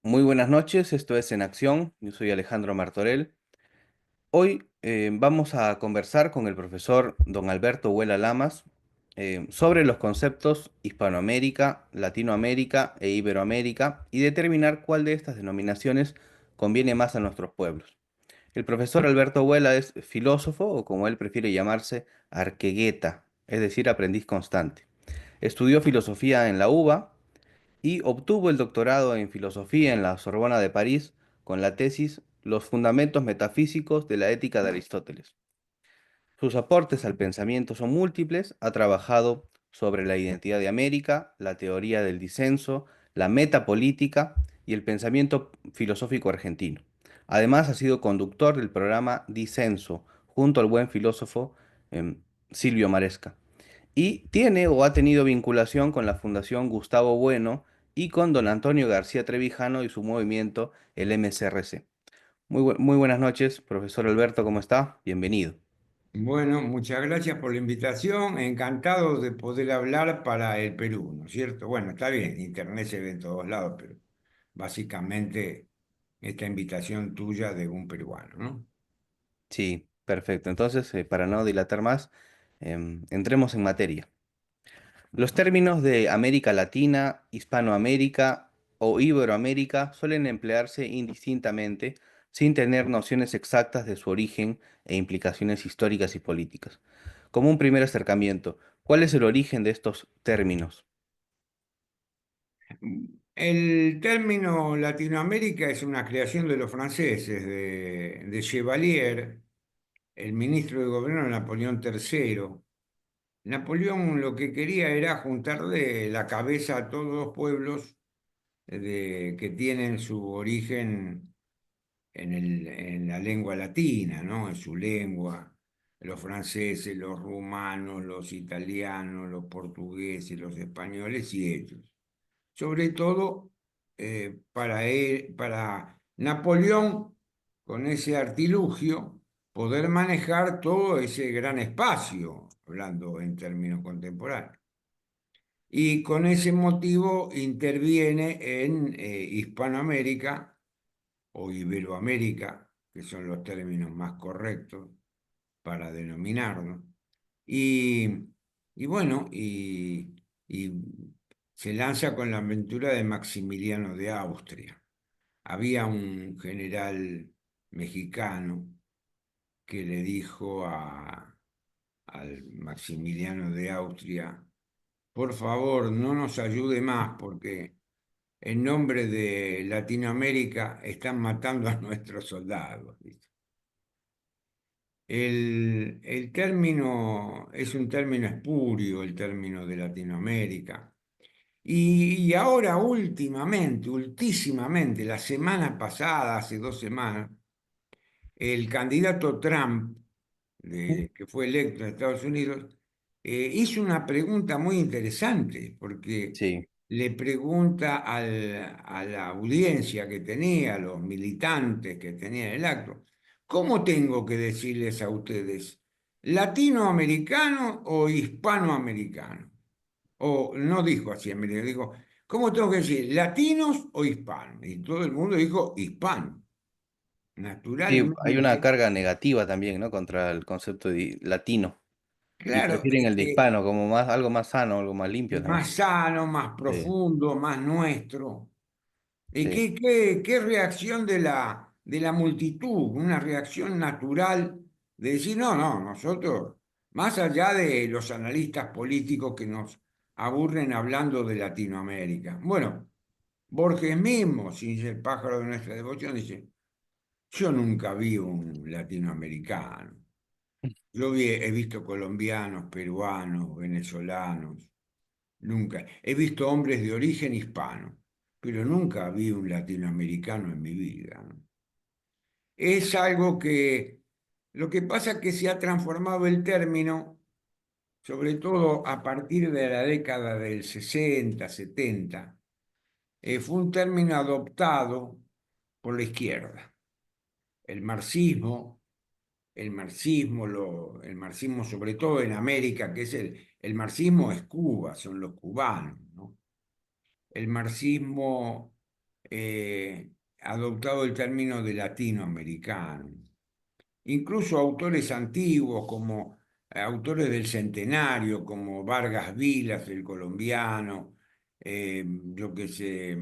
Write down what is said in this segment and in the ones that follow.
Muy buenas noches, esto es En Acción, yo soy Alejandro Martorell. Hoy vamos a conversar con el profesor don Alberto Huela Lamas sobre los conceptos Hispanoamérica, Latinoamérica e Iberoamérica y determinar cuál de estas denominaciones conviene más a nuestros pueblos. El profesor Alberto Huela es filósofo o como él prefiere llamarse, arquegueta, es decir, aprendiz constante. Estudió filosofía en la UBA y obtuvo el doctorado en filosofía en la Sorbona de París con la tesis Los fundamentos metafísicos de la ética de Aristóteles. Sus aportes al pensamiento son múltiples, ha trabajado sobre la identidad de América, la teoría del disenso, la metapolítica y el pensamiento filosófico argentino. Además, ha sido conductor del programa Disenso, junto al buen filósofo Silvio Maresca. Y tiene o ha tenido vinculación con la Fundación Gustavo Bueno y con don Antonio García Trevijano y su movimiento, el MCRC. Muy buenas noches, profesor Alberto, ¿cómo está? Bienvenido. Bueno, muchas gracias por la invitación. Encantado de poder hablar para el Perú, ¿no es cierto? Bueno, está bien, Internet se ve en todos lados, pero básicamente esta invitación tuya de un peruano, ¿no? Sí, perfecto. Entonces, para no dilatar más, entremos en materia. Los términos de América Latina, Hispanoamérica o Iberoamérica suelen emplearse indistintamente sin tener nociones exactas de su origen e implicaciones históricas y políticas. Como un primer acercamiento, ¿cuál es el origen de estos términos? El término Latinoamérica es una creación de los franceses, de Chevalier, el ministro de gobierno de Napoleón III. Napoleón lo que quería era juntarle la cabeza a todos los pueblos que tienen su origen en la lengua latina, ¿no? En su lengua, los franceses, los rumanos, los italianos, los portugueses, los españoles y ellos. Sobre todo para Napoleón, con ese artilugio, poder manejar todo ese gran espacio, hablando en términos contemporáneos. Y con ese motivo interviene en Hispanoamérica o Iberoamérica, que son los términos más correctos para denominarlo. Y, y bueno, y se lanza con la aventura de Maximiliano de Austria. Había un general mexicano que le dijo al Maximiliano de Austria, por favor, no nos ayude más porque en nombre de Latinoamérica están matando a nuestros soldados. ¿Viste? El término es un término espurio, el término de Latinoamérica. Y ahora últimamente, ultísimamente, la semana pasada, hace 2 semanas, el candidato Trump, que fue electo en Estados Unidos, hizo una pregunta muy interesante, porque Sí. le pregunta a la audiencia que tenía, a los militantes que tenía en el acto, ¿cómo tengo que decirles a ustedes, latinoamericano o hispanoamericano? O no dijo así en América, dijo, ¿cómo tengo que decir, latinos o hispanos? Y todo el mundo dijo hispano. Sí, hay una Naturalmente, carga negativa también, ¿no? Contra el concepto de latino. Y claro, prefieren el de hispano como más, algo más sano, algo más limpio también. más sano, más Sí, profundo, más nuestro. ¿Y sí. qué reacción de la multitud? Una reacción natural de decir, no, no, nosotros, más allá de los analistas políticos que nos aburren hablando de Latinoamérica. Bueno, Borges mismo, si dice el pájaro de nuestra devoción, dice, yo nunca vi un latinoamericano. He visto colombianos, peruanos, venezolanos, nunca. He visto hombres de origen hispano, pero nunca vi un latinoamericano en mi vida. ¿No? Es algo que lo que pasa es que se ha transformado el término, sobre todo a partir de la década del 60, 70. Fue un término adoptado por la izquierda. El marxismo, el marxismo sobre todo en América, que es el marxismo es Cuba, son los cubanos, ¿no? El marxismo adoptado el término de latinoamericano. Incluso autores antiguos como autores del centenario, como Vargas Vilas, el colombiano, yo qué sé,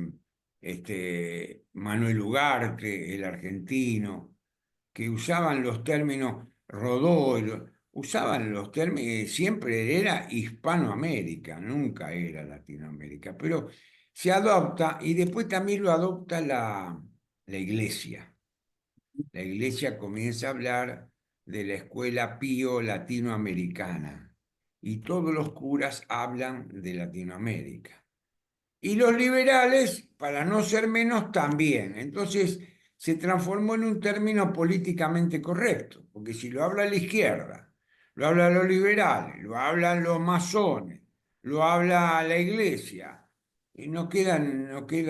Manuel Ugarte, el argentino, que usaban los términos Rodó, usaban los términos, siempre era Hispanoamérica, nunca era Latinoamérica, pero se adopta y después también lo adopta la Iglesia. La Iglesia comienza a hablar de la escuela pío latinoamericana y todos los curas hablan de Latinoamérica. Y los liberales, para no ser menos, también. Entonces se transformó en un término políticamente correcto, porque si lo habla la izquierda, lo hablan los liberales, lo hablan los masones, lo habla la iglesia, y no queda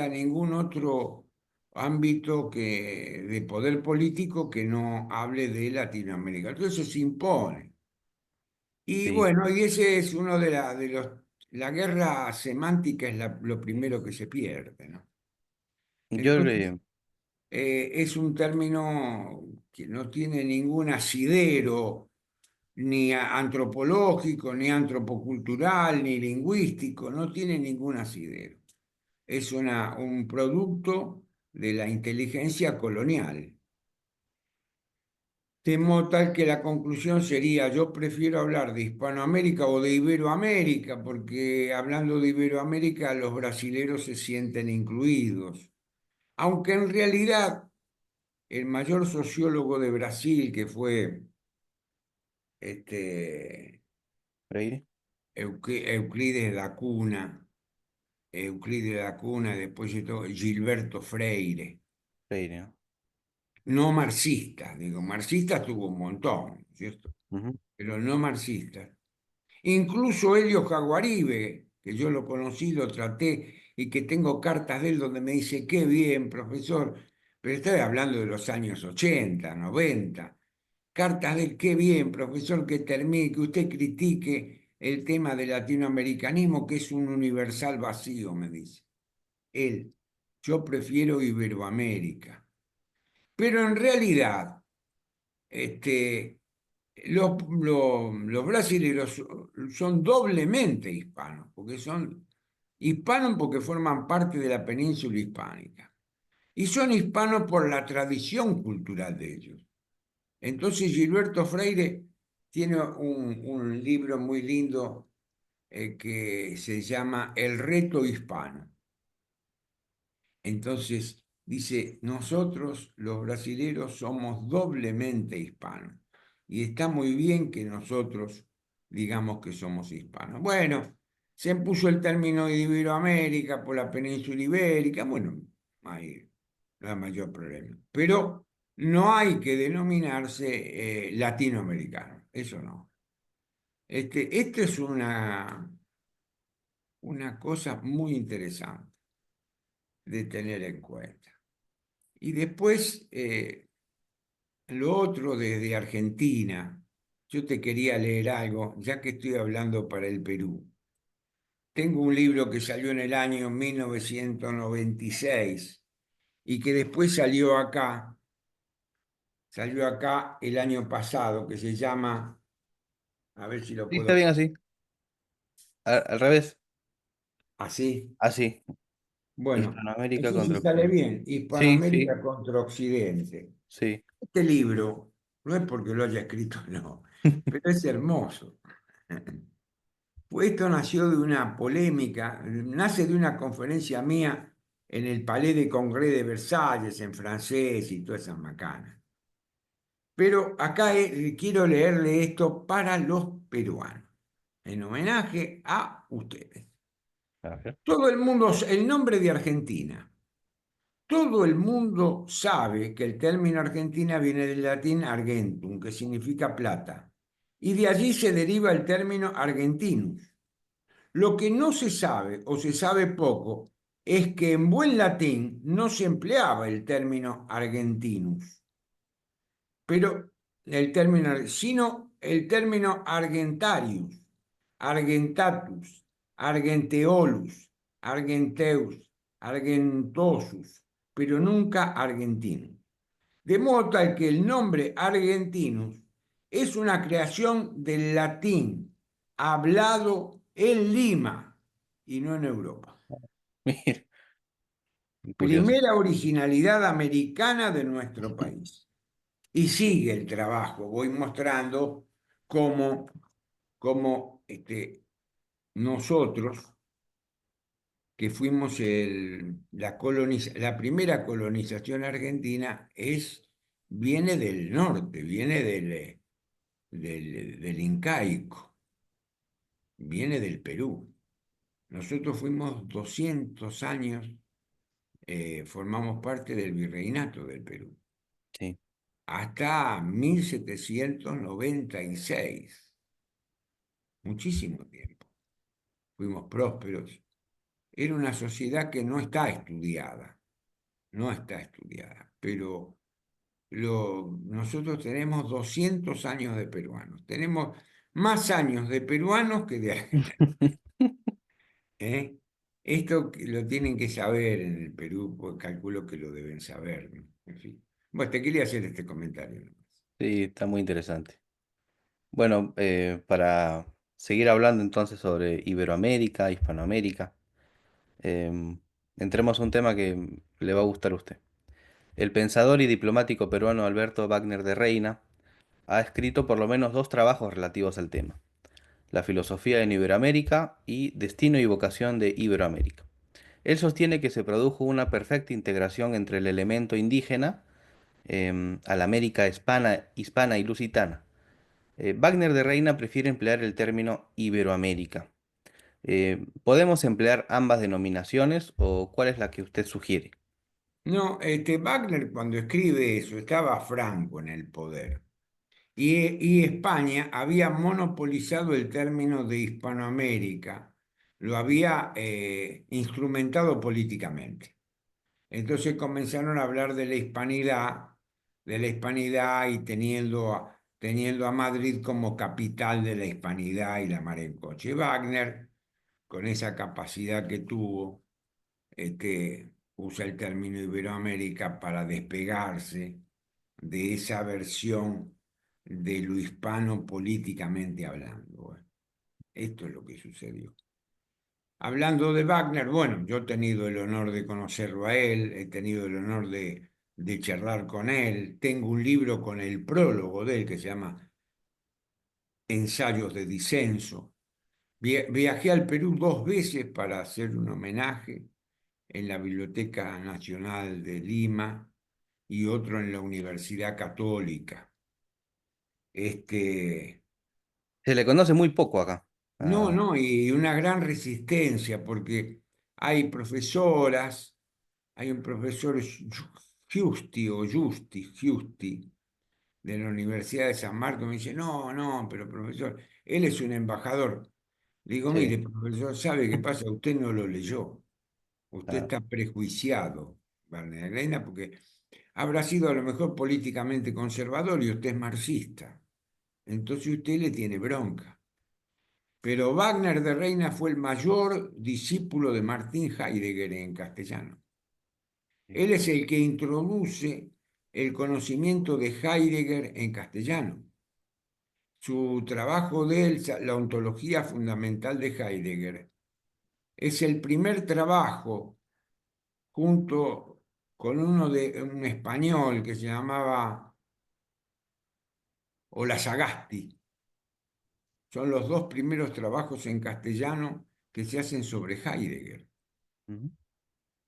ningún otro ámbito de poder político que no hable de Latinoamérica. Entonces se impone. Y Sí. bueno, y ese es uno de los... La guerra semántica es lo primero que se pierde, ¿no? Yo Entonces, le, es un término que no tiene ningún asidero, ni antropológico, ni antropocultural, ni lingüístico, no tiene ningún asidero. Es un producto de la inteligencia colonial. De modo tal que la conclusión sería, yo prefiero hablar de Hispanoamérica o de Iberoamérica, porque hablando de Iberoamérica los brasileros se sienten incluidos. Aunque en realidad el mayor sociólogo de Brasil, que fue este, Freire, Euclides da Cunha, después de todo, Gilberto Freire, Freire, ¿no? no marxista, digo, marxistas tuvo un montón, ¿cierto? Ujú. Pero no marxistas. Incluso Helio Jaguaribe, que yo lo conocí, lo traté y que tengo cartas de él donde me dice, qué bien, profesor, pero estoy hablando de los años 80, 90. Cartas de él, qué bien, profesor, que termine, que usted critique el tema del latinoamericanismo, que es un universal vacío, me dice. Él, yo prefiero Iberoamérica. Pero en realidad, este, los brasileños son doblemente hispanos, porque son hispanos porque forman parte de la península hispánica. Y son hispanos por la tradición cultural de ellos. Entonces Gilberto Freire tiene un libro muy lindo que se llama El reto hispano. Entonces dice, nosotros los brasileros somos doblemente hispanos y está muy bien que nosotros digamos que somos hispanos. Bueno, se puso el término de Iberoamérica por la península ibérica, bueno, ahí no hay mayor problema. Pero no hay que denominarse latinoamericano, eso no. Este es una cosa muy interesante de tener en cuenta. Y después, lo otro desde Argentina, yo te quería leer algo, ya que estoy hablando para el Perú. Tengo un libro que salió en el año 1996 y que después salió acá el año pasado, que se llama, a ver si lo Sí, está puedo, bien así. Al revés. así. Así. Bueno, no Hispanoamérica sé si contra sale Occidente. bien, Sí, sí, Hispanoamérica contra Occidente. sí. Este libro, no es porque lo haya escrito, no, pero es hermoso. Pues esto nació de una polémica, nace de una conferencia mía en el Palais de Congrès de Versalles, en francés y todas esas macanas. Pero acá quiero leerle esto para los peruanos, en homenaje a ustedes. A ver. Todo el mundo, el nombre de Argentina. Todo el mundo sabe que el término Argentina viene del latín argentum, que significa plata, y de allí se deriva el término argentinus. Lo que no se sabe o se sabe poco es que en buen latín no se empleaba el término argentinus, pero sino el término argentarius, argentatus, argenteolus, argenteus. argentosus, pero nunca argentinus. De modo tal que el nombre argentinus es una creación del latín hablado en Lima y no en Europa. Mira, curioso. Primera originalidad americana de nuestro país. Y sigue el trabajo, voy mostrando cómo nosotros, que fuimos la primera colonización argentina, viene del norte, viene del incaico, viene del Perú. Nosotros fuimos 200 años, formamos parte del virreinato del Perú, Sí. hasta 1796, muchísimo tiempo. Fuimos prósperos. Era una sociedad que no está estudiada, no está estudiada, pero nosotros tenemos 200 años de peruanos, tenemos más años de peruanos que de argentinos. ¿Eh? Esto lo tienen que saber en el Perú, pues calculo que lo deben saber, ¿no? En fin. Bueno, te quería hacer este comentario nomás. Sí, está muy interesante. Bueno, para seguir hablando entonces sobre Iberoamérica, Hispanoamérica, em, entremos a un tema que le va a gustar a usted. El pensador y diplomático peruano Alberto Wagner de Reina ha escrito por lo menos dos trabajos relativos al tema: La filosofía en Iberoamérica y Destino y vocación de Iberoamérica. Él sostiene que se produjo una perfecta integración entre el elemento indígena, a la América hispana y lusitana. Wagner de Reina prefiere emplear el término Iberoamérica. ¿Podemos emplear ambas denominaciones o cuál es la que usted sugiere? No, Wagner cuando escribe eso estaba Franco en el poder y España había monopolizado el término de Hispanoamérica, lo había instrumentado políticamente. Entonces comenzaron a hablar de la hispanidad y teniendo a Madrid como capital de la hispanidad y la mar en coche. Y Wagner, con esa capacidad que tuvo, usa el término Iberoamérica para despegarse de esa versión de lo hispano políticamente hablando. Bueno, esto es lo que sucedió. Hablando de Wagner, bueno, yo he tenido el honor de conocerlo a él, he tenido el honor de charlar con él. Tengo un libro con el prólogo de él que se llama Ensayos de Disenso. Viajé al Perú 2 veces para hacer un homenaje en la Biblioteca Nacional de Lima y otro en la Universidad Católica. Este, Se le conoce muy poco acá. no, Ah, no, y una gran resistencia porque hay profesoras, hay un profesor Giusti de la Universidad de San Marcos, me dice, no, no, pero profesor, él es un embajador. Le digo, sí, mire, profesor, ¿sabe qué pasa? Usted no lo leyó, usted ah, está prejuiciado, Barney Reina, porque habrá sido a lo mejor políticamente conservador y usted es marxista. Entonces usted le tiene bronca. Pero Wagner de Reina fue el mayor discípulo de Martin Heidegger en castellano. sí. Él es el que introduce el conocimiento de Heidegger en castellano. Su trabajo de él, la ontología fundamental de Heidegger, es el primer trabajo junto con uno de un español que se llamaba Olasagasti. Son los dos primeros trabajos en castellano que se hacen sobre Heidegger. Ujú.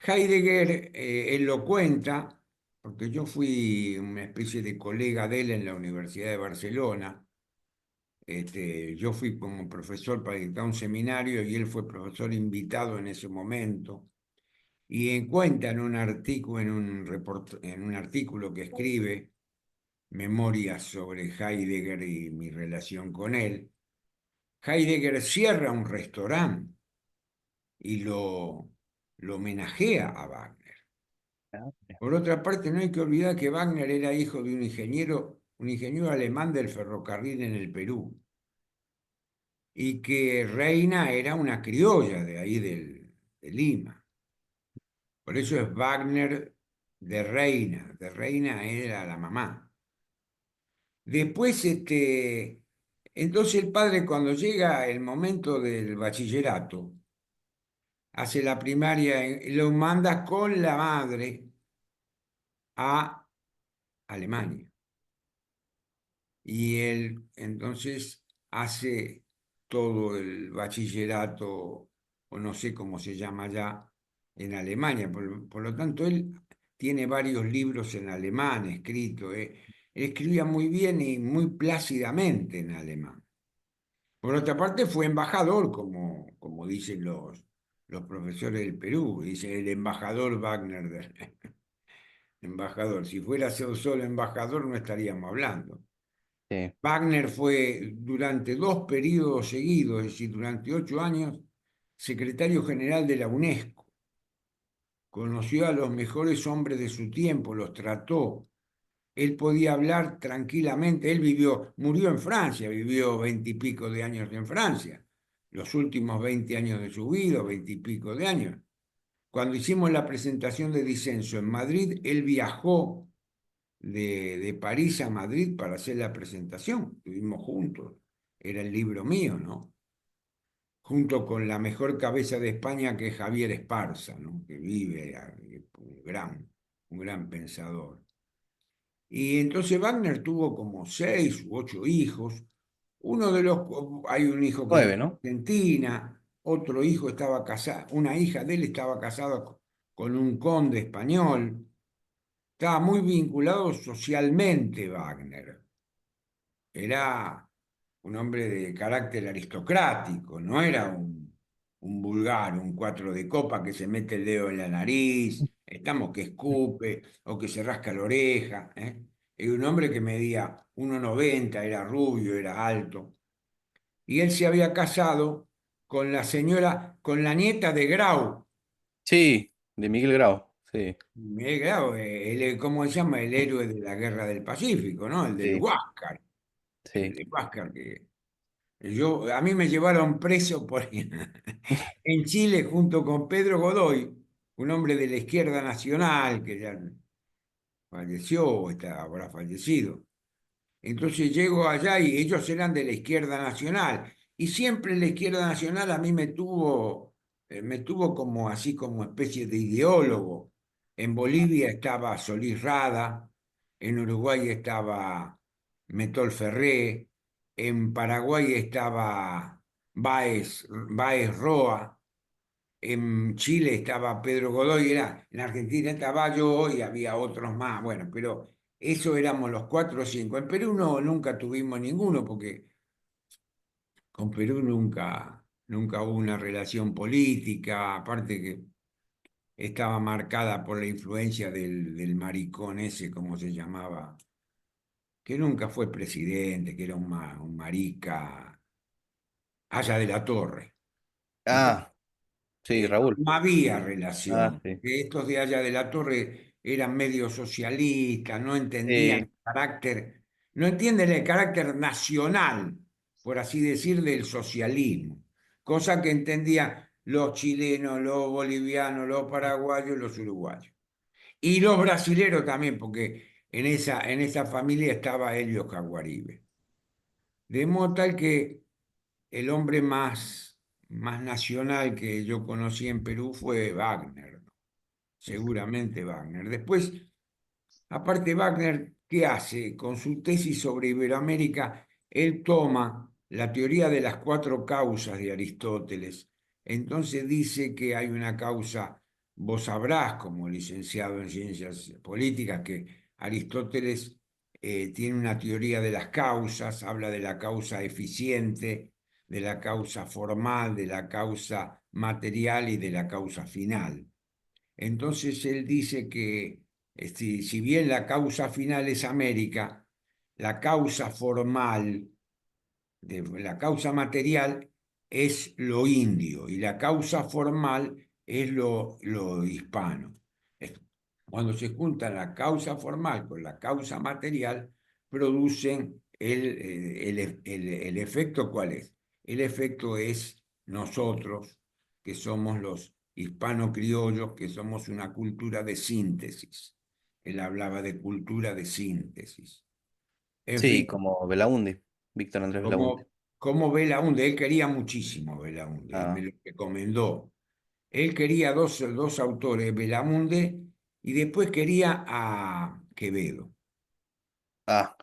Heidegger, él lo cuenta, porque yo fui una especie de colega de él en la Universidad de Barcelona. Yo fui como profesor para dictar un seminario y él fue profesor invitado en ese momento. Y cuenta en un artículo, en un artículo que escribe, Memorias sobre Heidegger y mi relación con él. Heidegger cierra un restaurante y lo homenajea a Wagner. Ah, Por otra parte, no hay que olvidar que Wagner era hijo de un ingeniero alemán del ferrocarril en el Perú, y que Reina era una criolla de ahí de Lima. Por eso es Wagner de Reina era la mamá. Después, entonces el padre cuando llega el momento del bachillerato, hace la primaria, lo manda con la madre a Alemania. Y él entonces hace todo el bachillerato, o no sé cómo se llama ya, en Alemania. Por lo tanto, él tiene varios libros en alemán escritos. Él escribía muy bien y muy plácidamente en alemán. Por otra parte, fue embajador, como dicen los profesores del Perú, dice el embajador Wagner. Embajador, si fuera solo embajador no estaríamos hablando. Sí. Wagner fue durante dos periodos seguidos, es decir, durante 8 años, secretario general de la UNESCO. Conoció a los mejores hombres de su tiempo, los trató. Él podía hablar tranquilamente. Él murió en Francia, vivió 20 y pico de años en Francia. Los últimos 20 años de su vida, 20 y pico de años. Cuando hicimos la presentación de Disenso en Madrid, él viajó de París a Madrid para hacer la presentación. Estuvimos juntos. Era el libro mío, ¿no? Junto con la mejor cabeza de España, que es Javier Esparza, ¿no? Que vive, un gran pensador. Y entonces Wagner tuvo como 6 u 8 hijos. Hay un hijo que Nueve, vive ¿no? en Argentina, otro hijo estaba casado, una hija de él estaba casada con un conde español. Estaba muy vinculado socialmente Wagner. Era un hombre de carácter aristocrático, no era un vulgar, un cuatro de copa que se mete el dedo en la nariz, estamos que escupe o que se rasca la oreja. Era un hombre que medía 1,90, era rubio, era alto. Y él se había casado con la señora, con la nieta de Grau. Sí, de Miguel Grau. Sí, Grau, ¿cómo se llama? El héroe de la Guerra del Pacífico, ¿no? El del sí, Huáscar. El sí. de Huáscar a mí me llevaron preso en Chile junto con Pedro Godoy, un hombre de la izquierda nacional que ya falleció o habrá fallecido. Entonces llego allá y ellos eran de la izquierda nacional. Y siempre la izquierda nacional a mí me tuvo como así como especie de ideólogo. En Bolivia estaba Solís Rada, en Uruguay estaba Metol Ferré, en Paraguay estaba Báez Roa, en Chile estaba Pedro Godoy, en Argentina estaba yo y había otros más, bueno, pero eso éramos los 4 o 5. En Perú no, nunca tuvimos ninguno, porque con Perú nunca hubo una relación política, aparte que estaba marcada por la influencia del maricón ese, como se llamaba, que nunca fue presidente, que era un marica, Haya de la Torre. Ah, sí, No, Raúl. no había Ah, relación. sí. Estos de allá de la Torre eran medio socialistas, no entendían Sí, el carácter, no entienden el carácter nacional, por así decir, del socialismo, cosa que entendían los chilenos, los bolivianos, los paraguayos, los uruguayos. Y los brasileros también, porque en esa familia estaba Helio Jaguaribe. De modo tal que el hombre más nacional que yo conocí en Perú fue Wagner, ¿no? Seguramente Wagner. Después, aparte Wagner, ¿qué hace? Con su tesis sobre Iberoamérica, él toma la teoría de las 4 causas de Aristóteles. Entonces dice que hay una causa, vos sabrás como licenciado en ciencias políticas, que Aristóteles tiene una teoría de las causas, habla de la causa eficiente, de la causa formal, de la causa material y de la causa final. Entonces él dice que si bien la causa final es América, la causa formal, la causa material es lo indio y la causa formal es lo hispano. Es- Cuando se junta la causa formal con la causa material, producen el efecto, ¿cuál es? El efecto es nosotros, que somos los hispano-criollos, que somos una cultura de síntesis. Él hablaba de cultura de síntesis. En Sí, fin, como Belaúnde, Víctor Andrés Belaúnde. como Belaúnde, él quería muchísimo Belaúnde, él me Ah, lo recomendó. Él quería dos autores, Belaúnde, y después quería a Quevedo,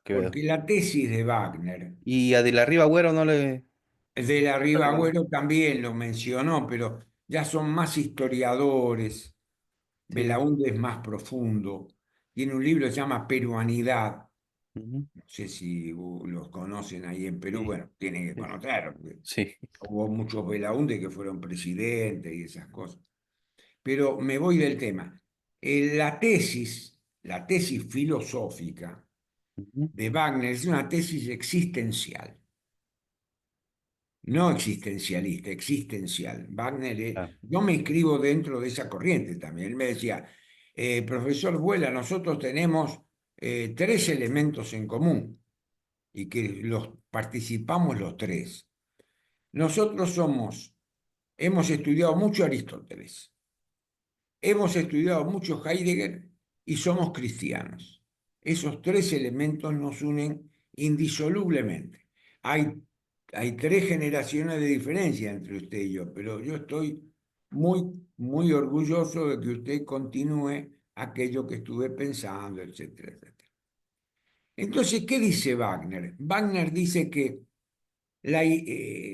Quevedo. porque la tesis de Wagner, Y a De la Riva Agüero no le... de la no le Riva conoce. Agüero también lo mencionó, pero ya son más historiadores. Sí. Belaúnde es más profundo. Tiene un libro que se llama Peruanidad. Ujú. No sé si los conocen ahí en Perú. Sí, Bueno, tienen que sí, conocer, porque sí. hubo muchos Belaúnde que fueron presidentes y esas cosas. Pero me voy del tema. La tesis filosófica Ujú. de Wagner es una tesis existencial, no existencialista, existencial. Ah, Yo me inscribo dentro de esa corriente también. Él me decía, profesor Vuela, nosotros tenemos tres elementos en común y que los participamos los tres. Nosotros hemos estudiado mucho Aristóteles, hemos estudiado mucho Heidegger y somos cristianos. Esos tres elementos nos unen indisolublemente. Hay, hay tres generaciones de diferencia entre usted y yo, pero yo estoy muy orgulloso de que usted continúe aquello que estuve pensando, etcétera, etcétera. Entonces, ¿qué dice Wagner? Wagner dice que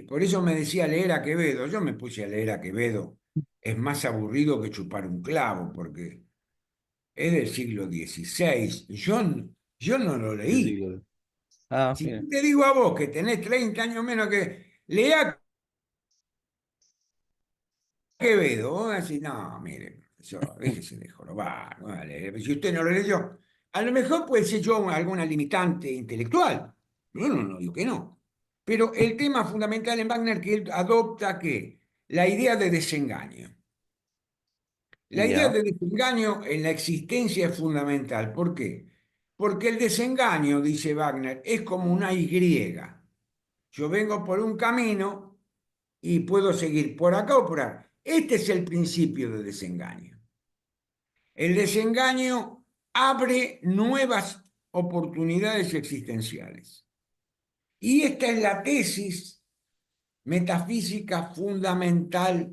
por eso me decía leer a Quevedo. Yo me puse a leer a Quevedo. Es más aburrido que chupar un clavo, porque es del siglo XVI. Yo no lo sí, leí. sí. Si Mira. te digo a vos que tenés 30 años menos que lea Quevedo, vos decís, no, mire, yo, déjese de jorobar, no va a leer. Si usted no lo leyó, a lo mejor puede ser yo alguna limitante intelectual. Yo no digo que no. Pero el tema fundamental en Wagner que él adopta que la idea de desengaño. La idea Ya, de desengaño en la existencia es fundamental. ¿Por qué? Porque el desengaño, dice Wagner, es como una Y. Yo vengo por un camino y puedo seguir por acá o por acá. Este es el principio de desengaño. El desengaño abre nuevas oportunidades existenciales. Y esta es la tesis metafísica fundamental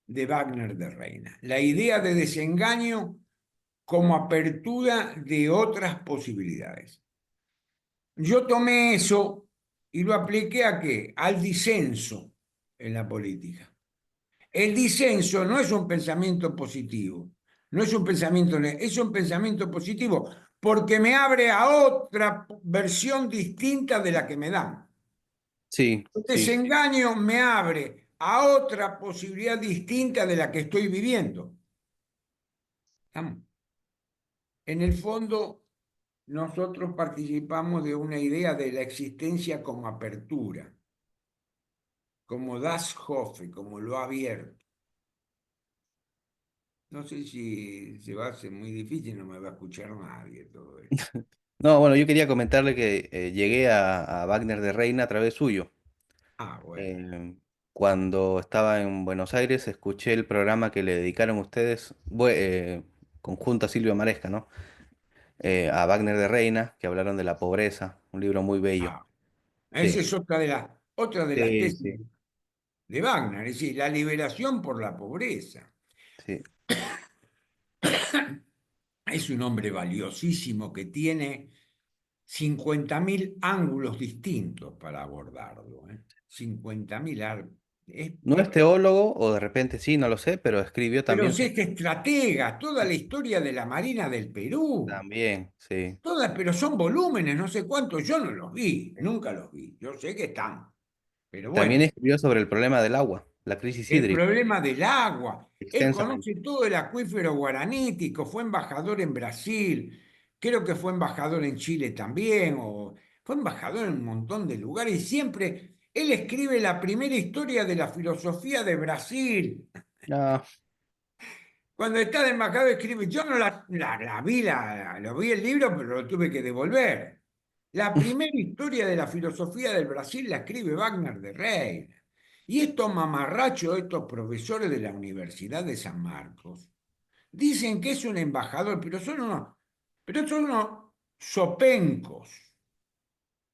de Wagner de Reina. La idea de desengaño como apertura de otras posibilidades. Yo tomé eso y lo apliqué a qué? Al disenso en la política. El disenso no es un pensamiento positivo, no es un pensamiento, es un pensamiento positivo porque me abre a otra versión distinta de la que me dan. sí, El sí. desengaño me abre a otra posibilidad distinta de la que estoy viviendo. ¿Estamos? En el fondo, nosotros participamos de una idea de la existencia como apertura, como das Hofe, como lo abierto. No sé si se va a hacer muy difícil, no me va a escuchar nadie todo esto. No, bueno, yo quería comentarle que llegué a Wagner de Reina a través suyo. Ah, bueno. Eh, Cuando estaba en Buenos Aires, escuché el programa que le dedicaron ustedes, conjunto a Silvio Maresca, ¿no? A Wagner de Reina, que hablaron de la pobreza, un libro muy bello. Ah, esa Sí, es otra de las sí, tesis sí, de Wagner, es decir, la liberación por la pobreza. sí. Es un hombre valiosísimo que tiene 50.000 ángulos distintos para abordarlo. 50.000 No es teólogo, o de repente sí, no lo sé, pero escribió pero también es sobre... este estratega, toda la historia de la Marina del Perú, También, sí. todas, pero son volúmenes, no sé cuántos, yo no los vi, nunca los vi, yo sé que están, pero También bueno, escribió sobre el problema del agua, la crisis el hídrica, problema del agua, él extensamente. conoce todo el acuífero guaranítico, fue embajador en Brasil, creo que fue embajador en Chile también, o fue embajador en un montón de lugares, y siempre, él escribe la primera historia de la filosofía de Brasil. Ah, Cuando está de embajador escribe, yo no la vi, lo vi el libro, pero lo tuve que devolver. La primera historia de la filosofía del Brasil la escribe Wagner de Reina. Y estos mamarrachos, estos profesores de la Universidad de San Marcos, dicen que es un embajador, pero son unos sopencos,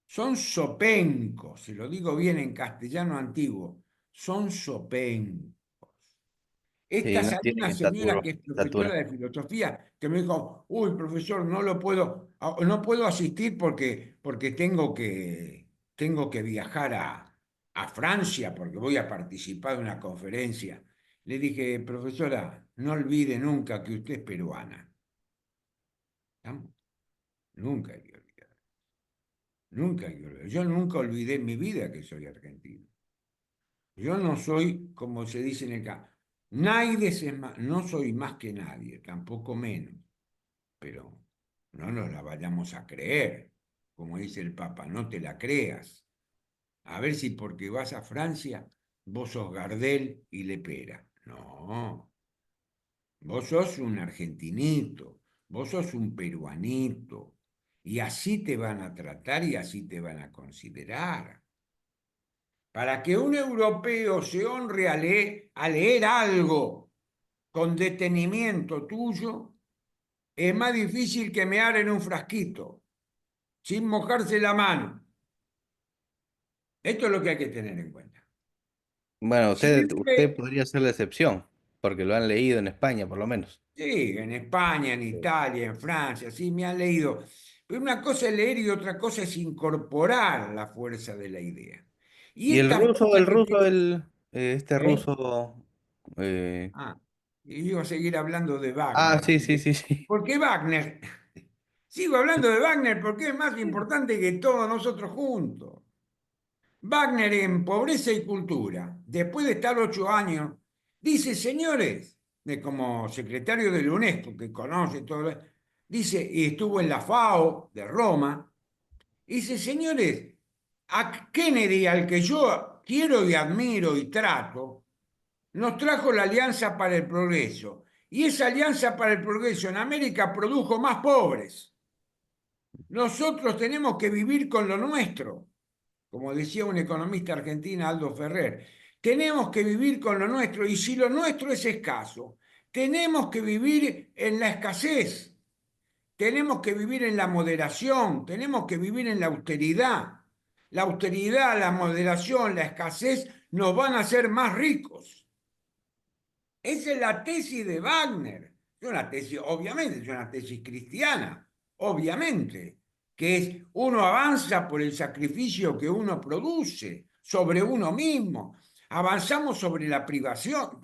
son sopencos, se lo digo bien en castellano antiguo, son sopencos. Sí, Esta no salió una tienen señora que es profesora estatura. de filosofía que me dijo, uy, profesor, no puedo asistir porque tengo que viajar a Francia porque voy a participar de una conferencia. Le dije, profesora, no olvide nunca que usted es peruana. ¿Estamos? Nunca hay que olvidar, nunca hay que olvidar. Yo nunca olvidé en mi vida que soy argentino. Yo no soy, como se dice en el campo, nadie no soy más que nadie, tampoco menos, pero no nos la vayamos a creer, como dice el Papa, no te la creas. A ver si porque vas a Francia, vos sos Gardel y Lepera. No, vos sos un argentinito, vos sos un peruanito, y así te van a tratar y así te van a considerar. Para que un europeo se honre a leer algo con detenimiento tuyo, es más difícil que mear en un frasquito, sin mojarse la mano. Esto es lo que hay que tener en cuenta. Bueno, usted Siempre, podría ser la excepción, porque lo han leído en España, por lo menos. sí, en España, en Sí. Italia, en Francia, sí, me han leído. Pero una cosa es leer y otra cosa es incorporar la fuerza de la idea. Y Y esta fuerza el que ruso, tiene... este ¿Eh? ruso. eh, Ah, y iba a seguir hablando de Ah, Wagner. sí, sí, sí, sí. Porque Wagner, sigo hablando de Wagner porque es más importante que todos nosotros juntos. Wagner en Pobreza y Cultura, después de estar 8 años, dice, señores, como secretario de la UNESCO, que conoce todo, dice, y estuvo en la FAO de Roma, dice, señores, a Kennedy, al que yo quiero y admiro y trato, nos trajo la Alianza para el Progreso. Y esa Alianza para el Progreso en América produjo más pobres. Nosotros tenemos que vivir con lo nuestro, como decía un economista argentino, Aldo Ferrer. Tenemos que vivir con lo nuestro y si lo nuestro es escaso, tenemos que vivir en la escasez, tenemos que vivir en la moderación, tenemos que vivir en la austeridad. La austeridad, la moderación, la escasez nos van a hacer más ricos. Esa es la tesis de Wagner. Es una tesis, obviamente, es una tesis cristiana, obviamente, que es uno avanza por el sacrificio que uno produce sobre uno mismo. Avanzamos sobre la privación,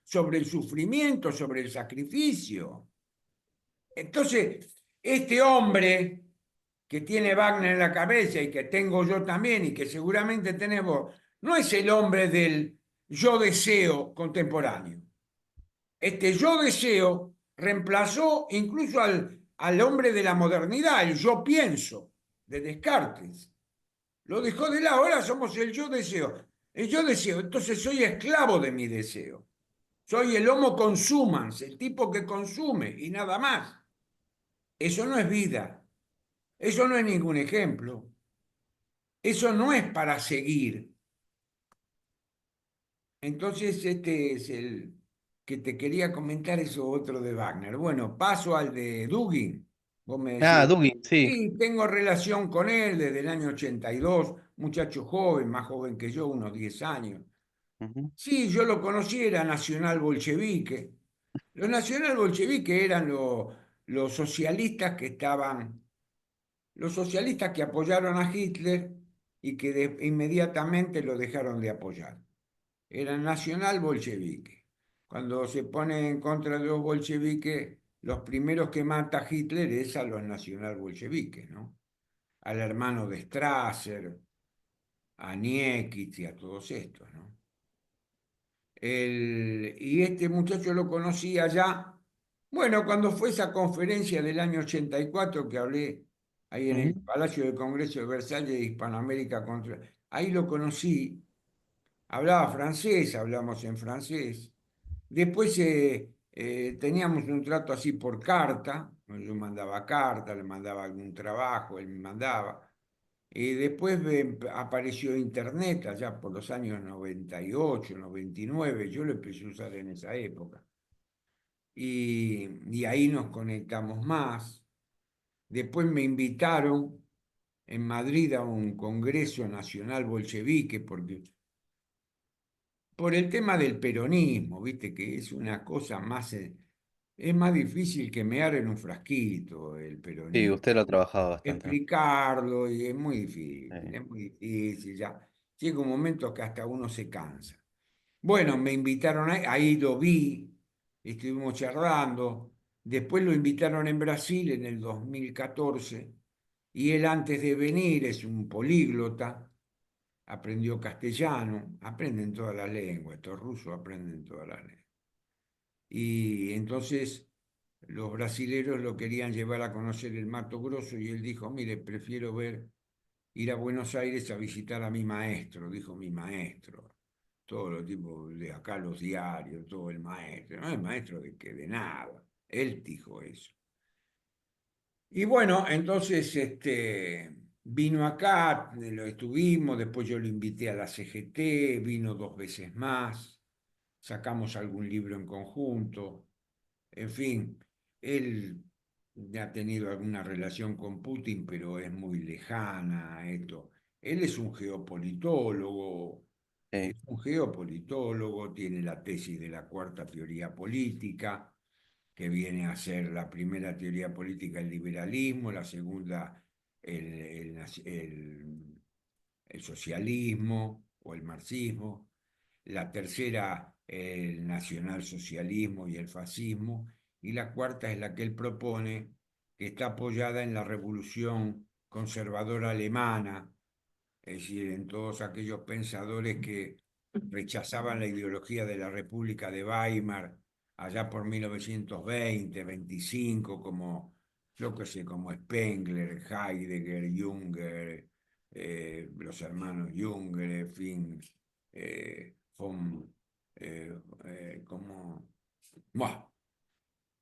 sobre el sufrimiento, sobre el sacrificio. Entonces, este hombre que tiene Wagner en la cabeza y que tengo yo también y que seguramente tenemos, no es el hombre del yo deseo contemporáneo. Este yo deseo reemplazó incluso al hombre de la modernidad, el yo pienso, de Descartes. Lo dejó de lado, ahora somos el yo deseo. El yo deseo, entonces soy esclavo de mi deseo. Soy el homo consumans, el tipo que consume y nada más. Eso no es vida, eso no es ningún ejemplo, eso no es para seguir. Entonces, este es el que te quería comentar, eso otro de Wagner. Bueno, paso al de Dugin. Vos me Ah, decís, Dugin, sí. sí, tengo relación con él desde el año 82, muchacho joven, más joven que yo, unos 10 años. Ujú, Sí, yo lo conocí, era nacional bolchevique. Los nacional bolcheviques eran los socialistas que estaban, los socialistas que apoyaron a Hitler y que inmediatamente lo dejaron de apoyar. Era nacional bolchevique. Cuando se pone en contra de los bolcheviques, los primeros que mata Hitler es a los nacional bolcheviques, ¿no? Al hermano de Strasser, a Nietzsche y a todos estos, ¿no? Y este muchacho lo conocí allá, bueno, cuando fue esa conferencia del año 84 que hablé ahí en el ujú, Palacio de Congreso de Versalles de Hispanoamérica contra... Ahí lo conocí, hablaba francés, hablamos en francés. Después teníamos un trato así por carta, yo mandaba carta, le mandaba algún trabajo, él me mandaba. Después apareció Internet allá por los años 98, 99. Yo lo empecé a usar en esa época. Y ahí nos conectamos más. Después me invitaron en Madrid a un congreso nacional bolchevique por el tema del peronismo, viste que es una cosa más, es más difícil que mear en un frasquito el Sí, peronismo. usted lo ha trabajado bastante, ¿no? Explicarlo y Eh, es muy difícil, ya. Llega un momento que hasta uno se cansa. Bueno, me invitaron ahí lo vi, estuvimos charlando. Después lo invitaron en Brasil en el 2014 y él antes de venir es un políglota, aprendió castellano, aprenden todas las lenguas, estos rusos aprenden todas las lenguas. Y entonces los brasileros lo querían llevar a conocer el Mato Grosso y él dijo, mire, prefiero ir a Buenos Aires a visitar a mi maestro, dijo mi maestro. Todos los tipos de acá, los diarios, todo el maestro. No el maestro de que de nada. Él dijo eso. Y bueno, entonces vino acá, lo estuvimos, después yo lo invité a la CGT, vino dos veces más, sacamos algún libro en conjunto, en fin, él ha tenido alguna relación con Putin, pero es muy lejana esto. Él eh, es un geopolitólogo, tiene la tesis de la cuarta teoría política, que viene a ser la primera teoría política el liberalismo, la segunda el, el socialismo o el marxismo, la tercera el nacionalsocialismo y el fascismo, y la cuarta es la que él propone, que está apoyada en la revolución conservadora alemana, es decir, en todos aquellos pensadores que rechazaban la ideología de la República de Weimar allá por 1920, 25, como, yo qué sé, como Spengler, Heidegger, Junger, los hermanos Junger, en fin, von, como, buah,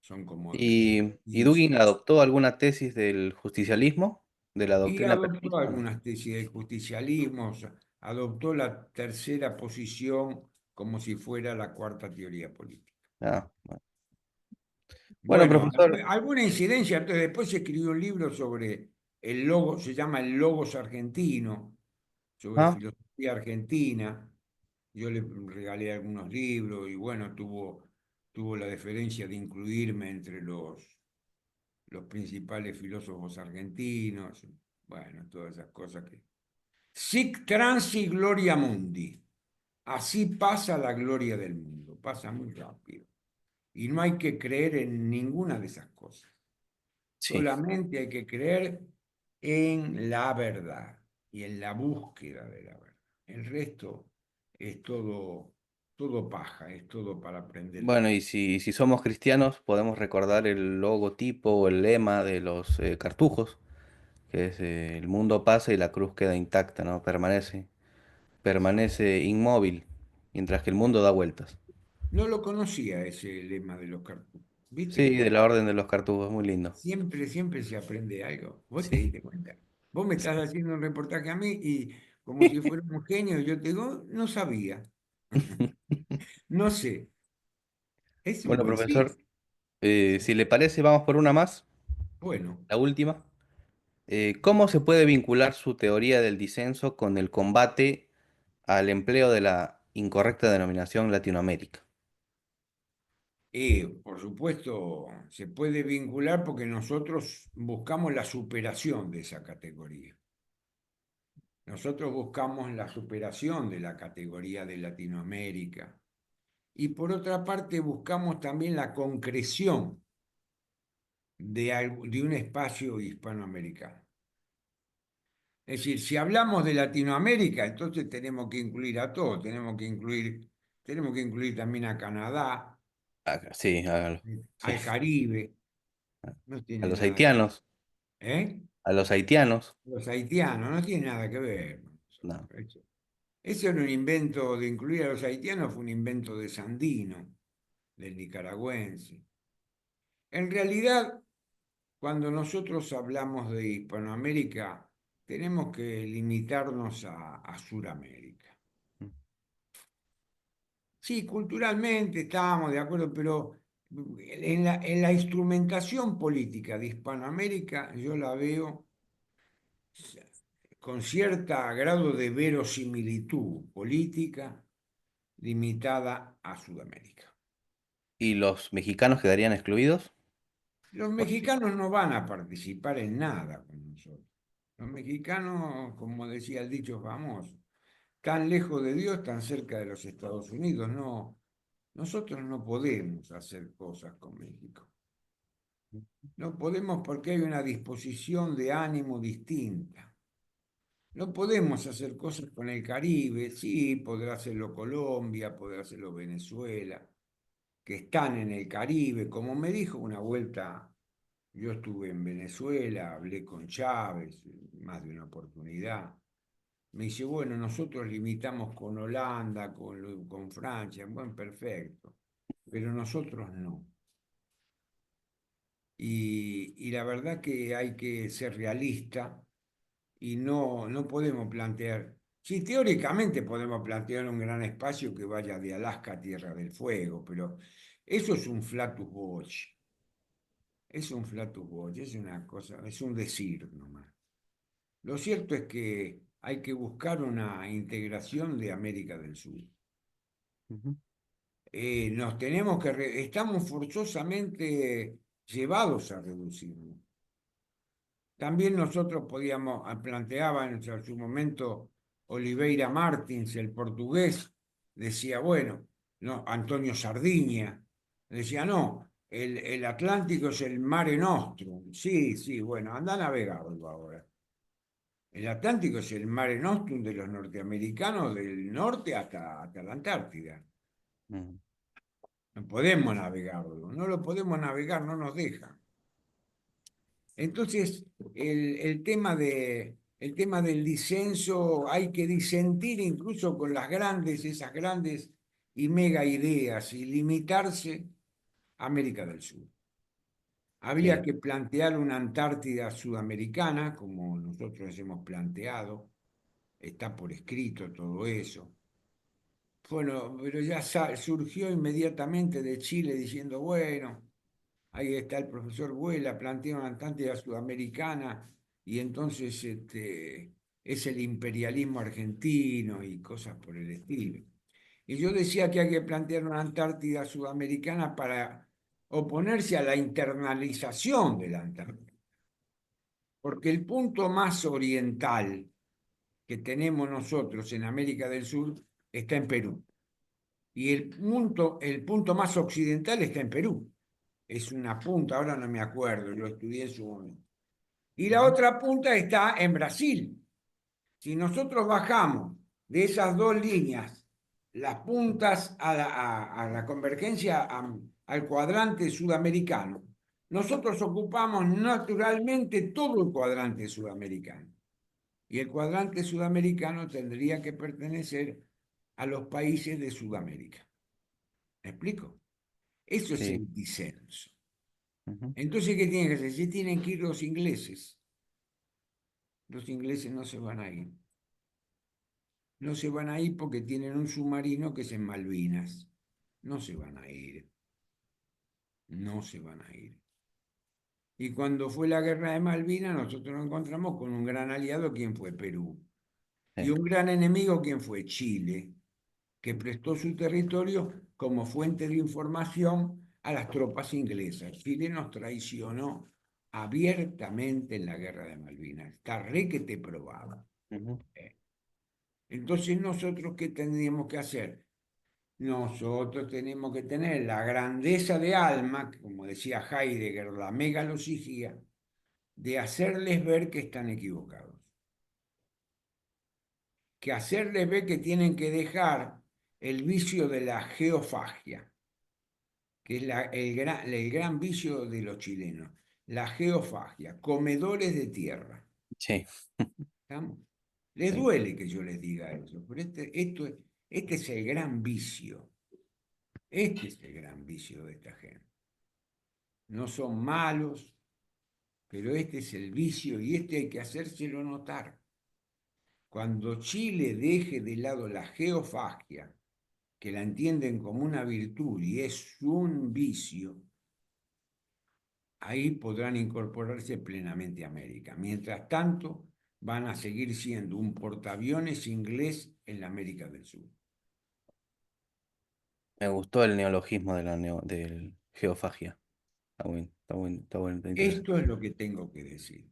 son como y 15. Dugin adoptó alguna tesis del justicialismo, de la Y doctrina adoptó peronista, ¿no? algunas tesis de justicialismo, o sea, adoptó la tercera posición como si fuera la cuarta teoría política. Ah, bueno. Bueno, Bueno, profesor, alguna incidencia, entonces después se escribió un libro sobre el logo, se llama El Logos Argentino, sobre ah, filosofía argentina. Yo le regalé algunos libros y bueno, tuvo la deferencia de incluirme entre los principales filósofos argentinos. Bueno, todas esas cosas que Sic transi gloria mundi. Así pasa la gloria del mundo, pasa muy rápido. Y no hay que creer en ninguna de esas cosas. sí. Solamente hay que creer en la verdad y en la búsqueda de la verdad. El resto es todo paja, es todo para prender Bueno, fuego. y si somos cristianos, podemos recordar el logotipo o el lema de los cartujos, que es el mundo pasa y la cruz queda intacta, ¿no? Permanece inmóvil, mientras que el mundo da vueltas. No lo conocía ese lema de los cartoons. Viste Sí, de que la orden de los cartujos, muy lindo. siempre se aprende algo. Vos te Sí. diste cuenta. Vos me estás Sí. haciendo un reportaje a mí y como si fuera un genio, yo te digo, no sabía. No sé. Es un Bueno, buen sí. profesor, si le parece, vamos por una más, Bueno, la última. ¿Cómo se puede vincular su teoría del disenso con el combate al empleo de la incorrecta denominación Latinoamérica? por supuesto, se puede vincular porque nosotros buscamos la superación de esa categoría. Nosotros buscamos la superación de la categoría de Latinoamérica. Y por otra parte, buscamos también la concreción de un espacio hispanoamericano. Es decir, si hablamos de Latinoamérica, entonces tenemos que incluir a todos, tenemos que incluir también a Canadá, Ah, sí, hágalo. Sí. al Caribe, no A tiene los nada que ver. haitianos, ¿Eh? a los haitianos. Los haitianos, no tiene nada que ver con No. nosotros. Eso era un invento de incluir a los haitianos, fue un invento de Sandino, del nicaragüense. En realidad, cuando nosotros hablamos de Hispanoamérica, tenemos que limitarnos a Sudamérica. Sí, culturalmente estamos de acuerdo, pero en la instrumentación política de Hispanoamérica yo la veo con cierto grado de verosimilitud política limitada a Sudamérica. ¿Y los mexicanos quedarían excluidos? Los mexicanos no van a participar en nada con nosotros. Los mexicanos, como decía el dicho famoso, tan lejos de Dios, tan cerca de los Estados Unidos. No, nosotros no podemos hacer cosas con México. No podemos porque hay una disposición de ánimo distinta. No podemos hacer cosas con el Caribe. Sí, podrá hacerlo Colombia, podrá hacerlo Venezuela, que están en el Caribe. Como me dijo una vuelta, yo estuve en Venezuela, hablé con Chávez más de una oportunidad. Me dice, bueno, nosotros limitamos con Holanda, con Francia, bueno, perfecto, pero nosotros no. Y la verdad que hay que ser realista y no podemos plantear, sí, teóricamente podemos plantear un gran espacio que vaya de Alaska a Tierra del Fuego, pero eso es un flatus voce, es un flatus voce, es una cosa, es un decir nomás. Lo cierto es que hay que buscar una integración de América del Sur. Ujú. Nos tenemos que, estamos forzosamente llevados a reducirnos. También nosotros podíamos, planteaba en su momento Oliveira Martins, el portugués, decía, bueno, no, Antonio Sardiña, decía, no, el Atlántico es el Mare Nostrum. Sí, sí, bueno, anda a navegarlo ahora. El Atlántico es el Mare Nostrum de los norteamericanos del norte hasta la Antártida. Mm, No podemos navegarlo, no lo podemos navegar, no nos dejan. Entonces, el tema del disenso, hay que disentir incluso con las grandes, esas grandes y mega ideas y limitarse a América del Sur. Había sí, que plantear una Antártida sudamericana, como nosotros hemos planteado, está por escrito todo eso. Bueno, pero ya surgió inmediatamente de Chile diciendo, bueno, ahí está el profesor Vuela, plantea una Antártida sudamericana y entonces es el imperialismo argentino y cosas por el estilo. Y yo decía que hay que plantear una Antártida sudamericana para oponerse a la internalización de la Antártida, porque el punto más oriental que tenemos nosotros en América del Sur está en Perú. Y el punto más occidental está en Perú. Es una punta, ahora no me acuerdo, lo estudié en su momento. Y la ujú, otra punta está en Brasil. Si nosotros bajamos de esas dos líneas, las puntas a la convergencia al cuadrante sudamericano, nosotros ocupamos naturalmente todo el cuadrante sudamericano. Y el cuadrante sudamericano tendría que pertenecer a los países de Sudamérica. ¿Me explico? Eso es sí, el disenso. ujú, Entonces, ¿qué tienen que hacer? Si tienen que ir los ingleses no se van a ir. No se van a ir porque tienen un submarino que es en Malvinas. No se van a ir. No se van a ir. Y cuando fue la guerra de Malvinas, nosotros nos encontramos con un gran aliado, ¿quién fue? Perú. Y sí, un gran enemigo, ¿quién fue? Chile, que prestó su territorio como fuente de información a las tropas inglesas. Chile nos traicionó abiertamente en la guerra de Malvinas. Está requete probado. ujú, Entonces, ¿nosotros qué tendríamos que hacer? Nosotros tenemos que tener la grandeza de alma, como decía Heidegger, la megalosijía, de hacerles ver que están equivocados, que hacerles ver que tienen que dejar el vicio de la geofagia, que es el gran vicio de los chilenos, la geofagia, comedores de tierra. sí, ¿Estamos? Les sí, duele que yo les diga eso, pero este es el gran vicio, este es el gran vicio de esta gente. No son malos, pero este es el vicio y este hay que hacérselo notar. Cuando Chile deje de lado la geofagia, que la entienden como una virtud y es un vicio, ahí podrán incorporarse plenamente a América. Mientras tanto, van a seguir siendo un portaaviones inglés en la América del Sur. Me gustó el neologismo de del geofagia. Está bueno, está bueno, está bueno, está interesante. Esto es lo que tengo que decir.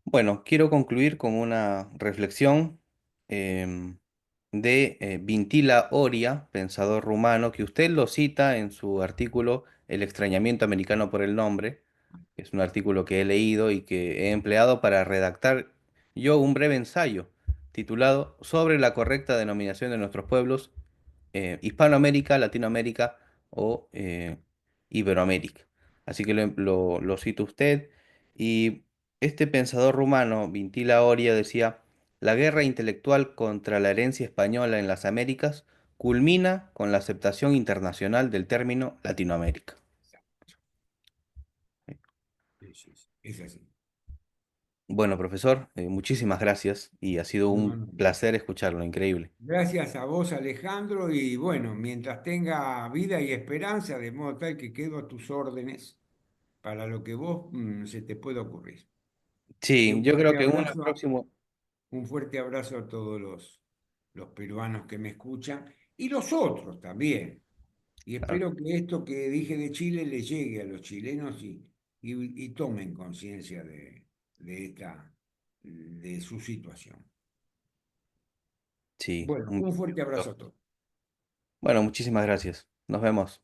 Bueno, quiero concluir con una reflexión em, de Vintila Oria, pensador rumano, que usted lo cita en su artículo El extrañamiento americano por el nombre, que es un artículo que he leído y que he empleado para redactar yo un breve ensayo titulado Sobre la correcta denominación de nuestros pueblos, Hispanoamérica, Latinoamérica o Iberoamérica. Así que lo cita usted. Y este pensador rumano, Vintila Oria, decía, la guerra intelectual contra la herencia española en las Américas culmina con la aceptación internacional del término Latinoamérica. Sí, sí, sí, es así. Bueno, profesor, muchísimas gracias y ha sido No, un no. placer escucharlo, increíble. Gracias a vos, Alejandro, y bueno, mientras tenga vida y esperanza, de modo tal que quedo a tus órdenes para lo que vos se te pueda ocurrir. Y Sí, yo creo que en una próxima... un fuerte abrazo a todos los peruanos que me escuchan y los otros también. Y Claro, espero que esto que dije de Chile le llegue a los chilenos y tomen conciencia de su situación. sí, Bueno, un un fuerte abrazo gusto. a todos. Bueno, muchísimas gracias. Nos vemos.